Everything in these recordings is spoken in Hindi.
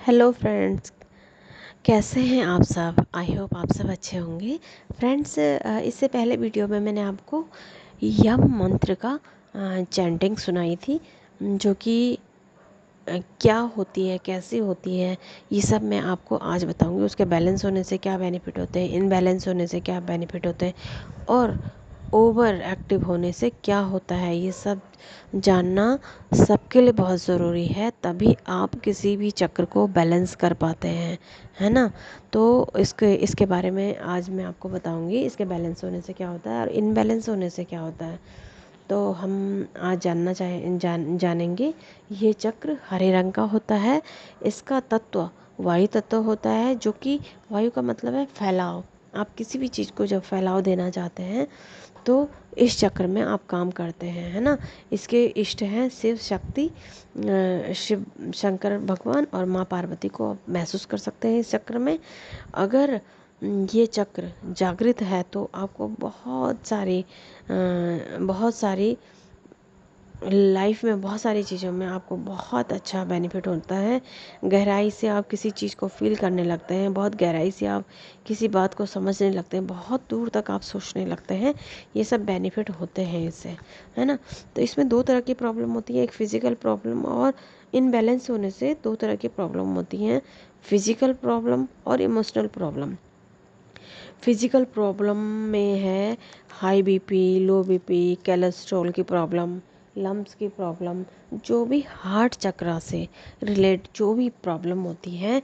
हेलो फ्रेंड्स, कैसे हैं आप सब। आई होप आप सब अच्छे होंगे। फ्रेंड्स, इससे पहले वीडियो में मैंने आपको यम मंत्र का चैंटिंग सुनाई थी, जो कि क्या होती है, कैसी होती है, ये सब मैं आपको आज बताऊंगी। उसके बैलेंस होने से क्या बेनिफिट होते हैं, इनबैलेंस होने से क्या बेनिफिट होते हैं, और ओवर एक्टिव होने से क्या होता है, ये सब जानना सबके लिए बहुत ज़रूरी है। तभी आप किसी भी चक्र को बैलेंस कर पाते हैं, है ना। तो इसके बारे में आज मैं आपको बताऊंगी, इसके बैलेंस होने से क्या होता है और इनबैलेंस होने से क्या होता है। तो हम आज जानेंगे। ये चक्र हरे रंग का होता है। इसका तत्व वायु तत्व होता है, जो कि वायु का मतलब है फैलाव। आप किसी भी चीज़ को जब फैलाव देना चाहते हैं तो इस चक्र में आप काम करते हैं, है ना। इसके इष्ट हैं शिव शक्ति, शिव शंकर भगवान और माँ पार्वती को आप महसूस कर सकते हैं इस चक्र में। अगर ये चक्र जागृत है तो आपको बहुत सारी लाइफ में बहुत सारी चीज़ों में आपको बहुत अच्छा बेनिफिट होता है। गहराई से आप किसी चीज़ को फील करने लगते हैं, बहुत गहराई से आप किसी बात को समझने लगते हैं, बहुत दूर तक आप सोचने लगते हैं। ये सब बेनिफिट होते हैं इससे, है ना। तो इसमें दो तरह की प्रॉब्लम होती है, एक फिज़िकल प्रॉब्लम, और इनबैलेंस होने से दो तरह की प्रॉब्लम होती हैं, फिज़िकल प्रॉब्लम और इमोशनल प्रॉब्लम। फिज़िकल प्रॉब्लम में है हाई बीपी, लो बीपी, कोलेस्ट्रॉल की प्रॉब्लम, लम्स की प्रॉब्लम, जो भी हार्ट चक्र से रिलेट जो भी प्रॉब्लम होती है,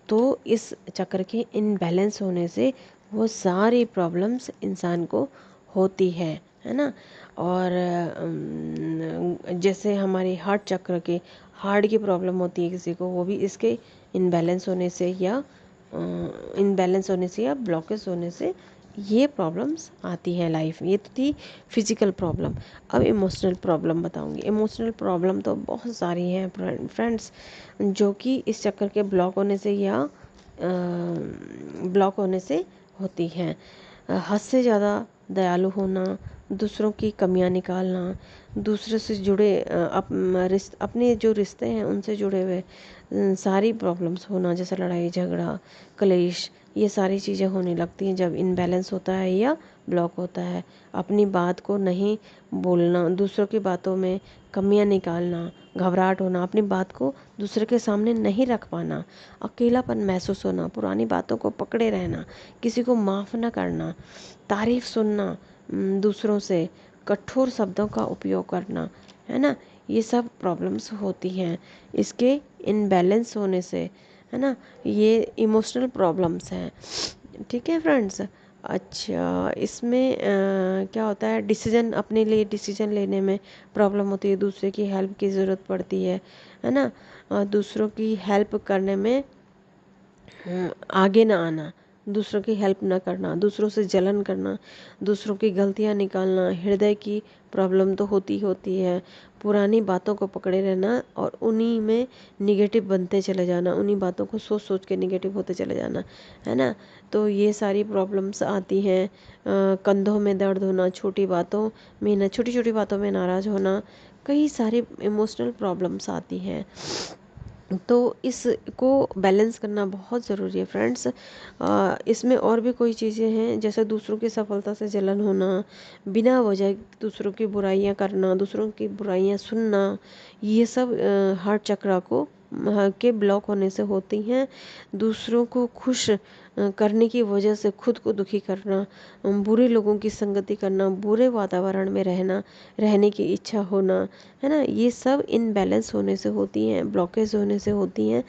तो इस चक्र के इनबैलेंस होने से वो सारी प्रॉब्लम्स इंसान को होती है ना। और जैसे हमारे हार्ट चक्र के हार्ट की प्रॉब्लम होती है किसी को, वो भी इसके इनबैलेंस होने से या ब्लॉकेज होने से ये प्रॉब्लम्स आती हैं लाइफ में। ये तो थी फिज़िकल प्रॉब्लम। अब इमोशनल प्रॉब्लम बताऊंगी। इमोशनल प्रॉब्लम तो बहुत सारी हैं फ्रेंड्स, जो कि इस चक्कर के ब्लॉक होने से या ब्लॉक होने से होती हैं। हद से ज़्यादा दयालु होना, दूसरों की कमियां निकालना, दूसरों से जुड़े अपने जो रिश्ते हैं उनसे जुड़े हुए सारी प्रॉब्लम्स होना, जैसे लड़ाई झगड़ा कलेश, ये सारी चीज़ें होने लगती हैं जब इनबैलेंस होता है या ब्लॉक होता है। अपनी बात को नहीं बोलना, दूसरों की बातों में कमियां निकालना, घबराहट होना, अपनी बात को दूसरे के सामने नहीं रख पाना, अकेलापन महसूस होना, पुरानी बातों को पकड़े रहना, किसी को माफ़ न करना, तारीफ़ सुनना, दूसरों से कठोर शब्दों का उपयोग करना, है ना। ये सब प्रॉब्लम्स होती हैं इसके इनबैलेंस होने से, है ना। ये इमोशनल प्रॉब्लम्स हैं, ठीक है फ्रेंड्स। अच्छा, इसमें क्या होता है, डिसीजन अपने लिए डिसीजन लेने में प्रॉब्लम होती है, दूसरे की हेल्प की ज़रूरत पड़ती है ना। दूसरों की हेल्प करने में आगे ना आना, दूसरों की हेल्प ना करना, दूसरों से जलन करना, दूसरों की गलतियां निकालना, हृदय की प्रॉब्लम तो होती है। पुरानी बातों को पकड़े रहना और उन्हीं में निगेटिव बनते चले जाना, उन्हीं बातों को सोच सोच के निगेटिव होते चले जाना, है ना। तो ये सारी प्रॉब्लम्स आती हैं। कंधों में दर्द होना, छोटी छोटी बातों में नाराज़ होना, कई सारी इमोशनल प्रॉब्लम्स आती हैं। तो इसको बैलेंस करना बहुत ज़रूरी है फ्रेंड्स। इसमें और भी कोई चीज़ें हैं, जैसे दूसरों की सफलता से जलन होना, बिना वजह दूसरों की बुराइयां करना, दूसरों की बुराइयां सुनना, ये सब हार्ट चक्र के ब्लॉक होने से होती हैं। दूसरों को खुश करने की वजह से खुद को दुखी करना, बुरे लोगों की संगति करना, बुरे वातावरण में रहने की इच्छा होना, है ना। ये सब इनबैलेंस होने से होती हैं, ब्लॉकेज होने से होती हैं।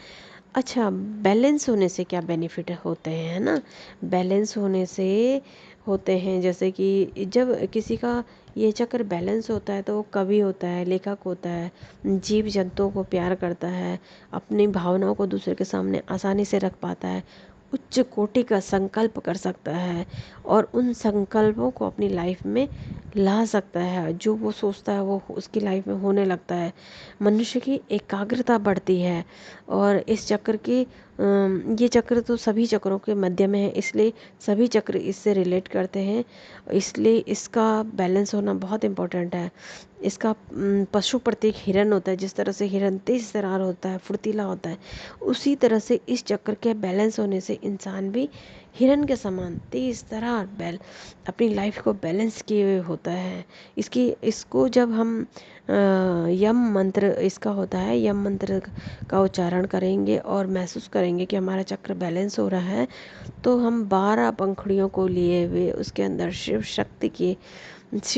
अच्छा, बैलेंस होने से क्या बेनिफिट होते हैं, है ना। बैलेंस होने से होते हैं जैसे कि जब किसी का ये चक्र बैलेंस होता है तो वो कवि होता है, लेखक होता है, जीव जंतुओं को प्यार करता है, अपनी भावनाओं को दूसरे के सामने आसानी से रख पाता है, उच्च कोटि का संकल्प कर सकता है और उन संकल्पों को अपनी लाइफ में ला सकता है। जो वो सोचता है वो उसकी लाइफ में होने लगता है। मनुष्य की एकाग्रता बढ़ती है और इस चक्र की ये चक्र तो सभी चक्रों के मध्य में है, इसलिए सभी चक्र इससे रिलेट करते हैं, इसलिए इसका बैलेंस होना बहुत इम्पोर्टेंट है। इसका पशु प्रतीक हिरन होता है। जिस तरह से हिरन तेज तर्रार होता है, फुर्तीला होता है, उसी तरह से इस चक्र के बैलेंस होने से इंसान भी हिरन के समान तेज तर्रार अपनी लाइफ को बैलेंस किए हुए होता है। इसको जब हम यम मंत्र इसका होता है, यम मंत्र का उच्चारण करेंगे और महसूस करेंगे कि हमारा चक्र बैलेंस हो रहा है, तो हम 12 पंखुड़ियों को लिए हुए उसके अंदर शिव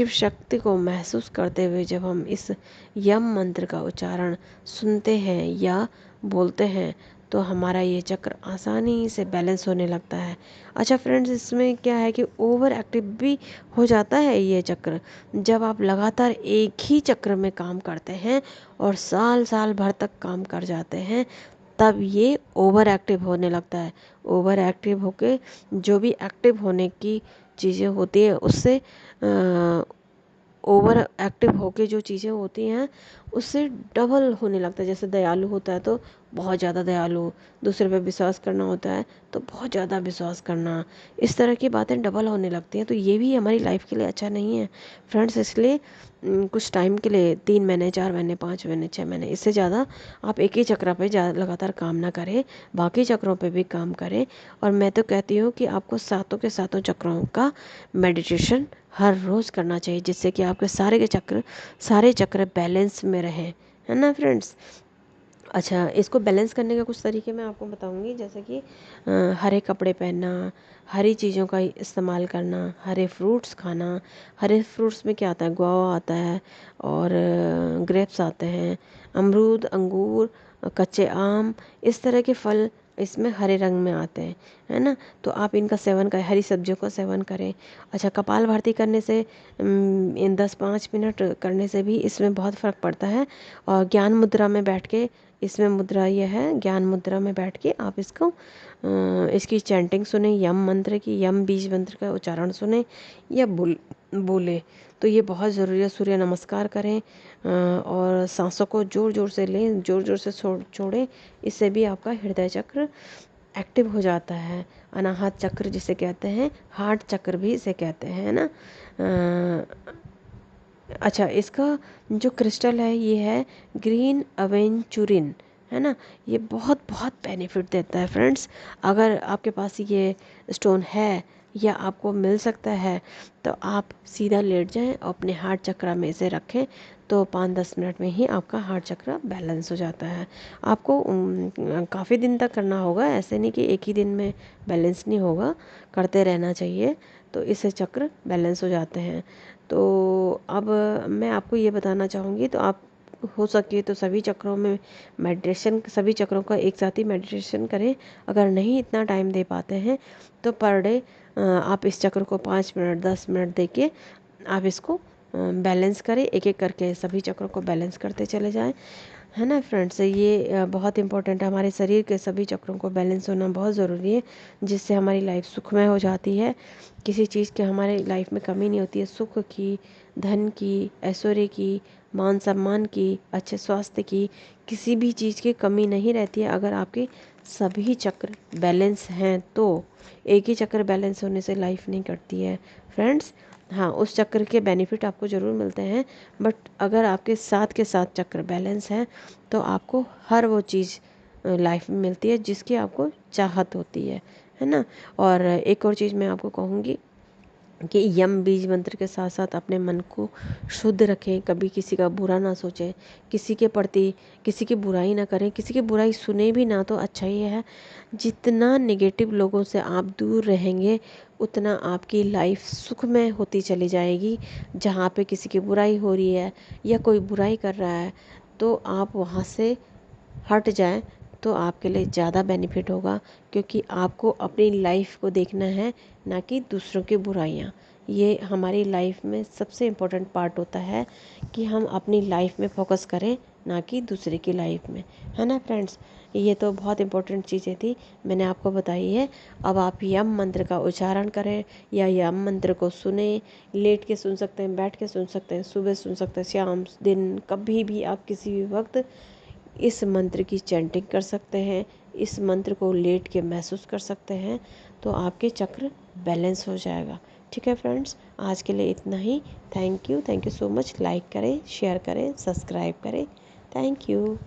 शक्ति को महसूस करते हुए जब हम इस यम मंत्र का उच्चारण सुनते हैं या बोलते हैं, तो हमारा ये चक्र आसानी से बैलेंस होने लगता है। अच्छा फ्रेंड्स, इसमें क्या है कि ओवर एक्टिव भी हो जाता है ये चक्र। जब आप लगातार एक ही चक्र में काम करते हैं और साल साल भर तक काम कर जाते हैं, तब ये ओवर एक्टिव होने लगता है। ओवर एक्टिव होके जो भी एक्टिव होने की चीज़ें होती है उससे ओवर एक्टिव होके जो चीज़ें होती हैं उससे डबल होने लगता है। जैसे दयालु होता है तो बहुत ज़्यादा दयालु, दूसरे पे विश्वास करना होता है तो बहुत ज़्यादा विश्वास करना, इस तरह की बातें डबल होने लगती हैं। तो ये भी हमारी लाइफ के लिए अच्छा नहीं है फ्रेंड्स। इसलिए कुछ टाइम के लिए 3 महीने, 4 महीने, 5 महीने, 6 महीने, इससे ज़्यादा आप एक ही चक्र पे लगातार काम ना करें, बाकी चक्रों पे भी काम करें। और मैं तो कहती हूँ कि आपको सातों के सातों चक्रों का मेडिटेशन हर रोज़ करना चाहिए, जिससे कि आपके सारे चक्र बैलेंस में रहें, है ना फ्रेंड्स। अच्छा, इसको बैलेंस करने के कुछ तरीके मैं आपको बताऊंगी, जैसे कि हरे कपड़े पहनना, हरी चीज़ों का इस्तेमाल करना, हरे फ्रूट्स खाना। हरे फ्रूट्स में क्या आता है, गुआवा आता है और ग्रेप्स आते हैं, अमरूद, अंगूर, कच्चे आम, इस तरह के फल इसमें हरे रंग में आते हैं, है ना। तो आप इनका सेवन करें, हरी सब्जियों का सेवन करें। अच्छा, कपाल भाती करने से इन 10-5 मिनट करने से भी इसमें बहुत फ़र्क पड़ता है। और ज्ञान मुद्रा में बैठ के, इसमें मुद्रा ये है, ज्ञान मुद्रा में बैठ के आप इसकी चैंटिंग सुने, यम मंत्र की, यम बीज मंत्र का उच्चारण सुने या बोले, तो ये बहुत ज़रूरी है। सूर्य नमस्कार करें और सांसों को ज़ोर ज़ोर से लें, ज़ोर ज़ोर से छोड़ें, इससे भी आपका हृदय चक्र एक्टिव हो जाता है। अनाहत चक्र जिसे कहते हैं, हार्ट चक्र भी इसे कहते हैं ना। अच्छा, इसका जो क्रिस्टल है ये है ग्रीन अवेंचुरिन, है ना। ये बहुत बहुत बेनिफिट देता है फ्रेंड्स। अगर आपके पास ये स्टोन है या आपको मिल सकता है तो आप सीधा लेट जाएं और अपने हार्ट चक्र में इसे रखें, तो 5-10 मिनट में ही आपका हार्ट चक्र बैलेंस हो जाता है। आपको काफ़ी दिन तक करना होगा, ऐसे नहीं कि एक ही दिन में बैलेंस नहीं होगा, करते रहना चाहिए, तो इससे चक्र बैलेंस हो जाते हैं। तो अब मैं आपको ये बताना चाहूँगी, तो आप हो सके तो सभी चक्रों में मेडिटेशन, सभी चक्रों का एक साथ ही मेडिटेशन करें। अगर नहीं इतना टाइम दे पाते हैं तो पर डे आप इस चक्र को 5 मिनट, 10 मिनट दे के आप इसको बैलेंस करें, एक एक करके सभी चक्रों को बैलेंस करते चले जाएं, है ना फ्रेंड्स। ये बहुत इंपॉर्टेंट है, हमारे शरीर के सभी चक्रों को बैलेंस होना बहुत ज़रूरी है, जिससे हमारी लाइफ सुखमय हो जाती है। किसी चीज़ की हमारे लाइफ में कमी नहीं होती है, सुख की, धन की, ऐश्वर्य की, मान सम्मान की, अच्छे स्वास्थ्य की, किसी भी चीज़ की कमी नहीं रहती है अगर आपके सभी चक्र बैलेंस हैं तो। एक ही चक्र बैलेंस होने से लाइफ नहीं कटती है फ्रेंड्स। हाँ, उस चक्र के बेनिफिट आपको ज़रूर मिलते हैं, बट अगर आपके साथ के साथ चक्र बैलेंस है तो आपको हर वो चीज़ लाइफ में मिलती है जिसकी आपको चाहत होती है ना। और एक और चीज़ मैं आपको कहूँगी कि यम बीज मंत्र के साथ साथ अपने मन को शुद्ध रखें, कभी किसी का बुरा ना सोचें, किसी के प्रति किसी की बुराई ना करें, किसी की बुराई सुने भी ना तो अच्छा ही है। जितना नेगेटिव लोगों से आप दूर रहेंगे उतना आपकी लाइफ सुखमय होती चली जाएगी। जहाँ पे किसी की बुराई हो रही है या कोई बुराई कर रहा है तो आप वहाँ से हट जाएं तो आपके लिए ज़्यादा बेनिफिट होगा, क्योंकि आपको अपनी लाइफ को देखना है, ना कि दूसरों की बुराइयाँ। ये हमारी लाइफ में सबसे इम्पोर्टेंट पार्ट होता है कि हम अपनी लाइफ में फोकस करें, ना कि दूसरे की लाइफ में, है ना फ्रेंड्स। ये तो बहुत इम्पोर्टेंट चीज़ें थी, मैंने आपको बताई है। अब आप यम मंत्र का उच्चारण करें या यम मंत्र को सुने, लेट के सुन सकते हैं, बैठ के सुन सकते हैं, सुबह सुन सकते हैं, शाम, दिन, कभी भी आप किसी भी वक्त इस मंत्र की चैंटिंग कर सकते हैं, इस मंत्र को लेट के महसूस कर सकते हैं तो आपके चक्र बैलेंस हो जाएगा। ठीक है फ्रेंड्स, आज के लिए इतना ही। Thank you so much. Like करें, शेयर करें, सब्सक्राइब करें। Thank you.